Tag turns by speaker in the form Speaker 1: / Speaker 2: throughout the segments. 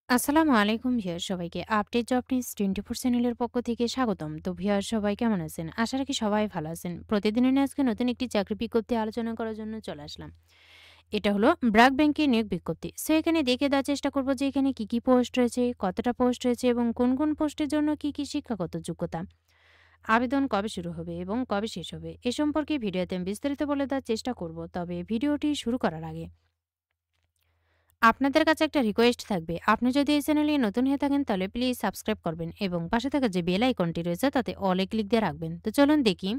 Speaker 1: আসসালামু আলাইকুম ভিউয়ার সবাইকে আপডেট জব নিউজ 24 চ্যানেলের পক্ষ থেকে স্বাগতম। তো ভিউয়ার সবাই কেমন আছেন? আশা রাখি সবাই ভালো আছেন। প্রতিদিনের ন্যায় আজকে নতুন একটি চাকরি বিজ্ঞপ্তি আলোচনা করার জন্য চলে আসলাম। এটা হলো ব্র্যাক ব্যাংকের নিয়োগ বিজ্ঞপ্তি। সো এখানে দেখে দেওয়ার চেষ্টা করব যে এখানে কি কি পোস্ট রয়েছে, কতটা পোস্ট রয়েছে এবং কোন কোন পোস্টের জন্য কি কি শিক্ষাগত যোগ্যতা, আবেদন কবে শুরু হবে এবং কবে শেষ হবে এ সম্পর্কে ভিডিওতে আমি বিস্তারিত বলে দেওয়ার চেষ্টা করব। তবে ভিডিওটি শুরু করার আগে আপনাদের কাছে একটা রিকোয়েস্ট থাকবে। আপনি যদি এই চ্যানেলে নতুন হয়ে থাকেন তাহলে প্লিজ সাবস্ক্রাইব করবেন এবং পাশে থাকা যে বেল আইকনটি রয়েছে তাতে অলে ক্লিক দিয়ে রাখবেন। তো চলুন দেখি।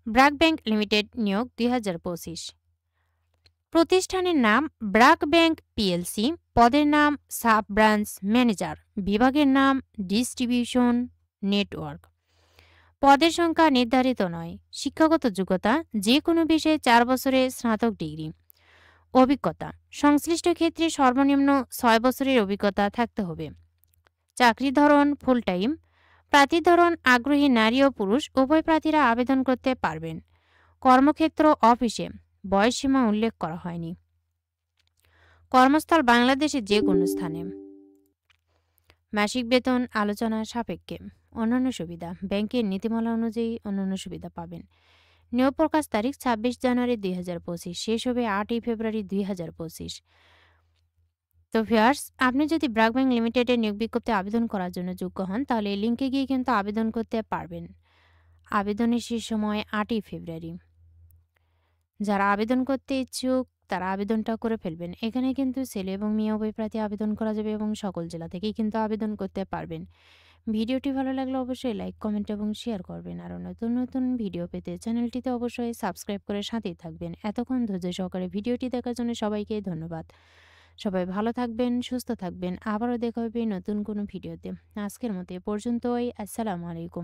Speaker 1: ব্র্যাক ব্যাংক লিমিটেড নিয়োগ 2025। প্রতিষ্ঠানের নাম ব্র্যাক ব্যাংক পিএলসি। পদের নাম সাব ব্রাঞ্চ ম্যানেজার। বিভাগের নাম ডিস্ট্রিবিউশন নেটওয়ার্ক। পদের সংখ্যা নির্ধারিত নয়। শিক্ষাগত যোগ্যতা যে কোনো বিষয়ে 4 বছরের স্নাতক ডিগ্রি। অভিজ্ঞতা সংশ্লিষ্ট ক্ষেত্রে সর্বনিম্ন 6 বছরের অভিজ্ঞতা থাকতে হবে। চাকরির ধরন ফুল টাইম। প্রার্থীর ধরন আগ্রহী নারী ও পুরুষ উভয় প্রার্থীরা আবেদন করতে পারবেন। কর্মক্ষেত্র অফিসে। বয়সসীমা উল্লেখ করা হয়নি। কর্মস্থল বাংলাদেশের যে কোনো স্থানে। মাসিক বেতন আলোচনা সাপেক্ষে। অন্যান্য সুবিধা ব্যাংকের নীতিমালা অনুযায়ী অন্যান্য সুবিধা পাবেন। নিয়োগ প্রকাশ তারিখ 26 জানুয়ারি 2025, শেষ হবে 8 ফেব্রুয়ারি 2025। তো ভিউয়ার্স, আপনি যদি ব্র্যাক ব্যাংক লিমিটেডের নিয়োগ বিজ্ঞপ্তি আবেদন করার জন্য যোগ্য হন তাহলে এই লিঙ্কে গিয়ে কিন্তু আবেদন করতে পারবেন। আবেদনের শেষ সময় 8 ফেব্রুয়ারি। যারা আবেদন করতে ইচ্ছুক তারা আবেদনটা করে ফেলবেন। এখানে কিন্তু ছেলে এবং মেয়ে উভয় প্রার্থী আবেদন করা যাবে এবং সকল জেলা থেকেই কিন্তু আবেদন করতে পারবেন। ভিডিওটি ভালো লাগলে অবশ্যই লাইক, কমেন্ট এবং শেয়ার করবেন। আরও নতুন নতুন ভিডিও পেতে চ্যানেলটিতে অবশ্যই সাবস্ক্রাইব করে সাথেই থাকবেন। এতক্ষণ ধৈর্য সহকারে ভিডিওটি দেখার জন্য সবাইকে ধন্যবাদ। সবাই ভালো থাকবেন, সুস্থ থাকবেন। আবারও দেখা হবে নতুন কোনো ভিডিওতে। আজকের মতো এ পর্যন্তই। আসসালামু আলাইকুম।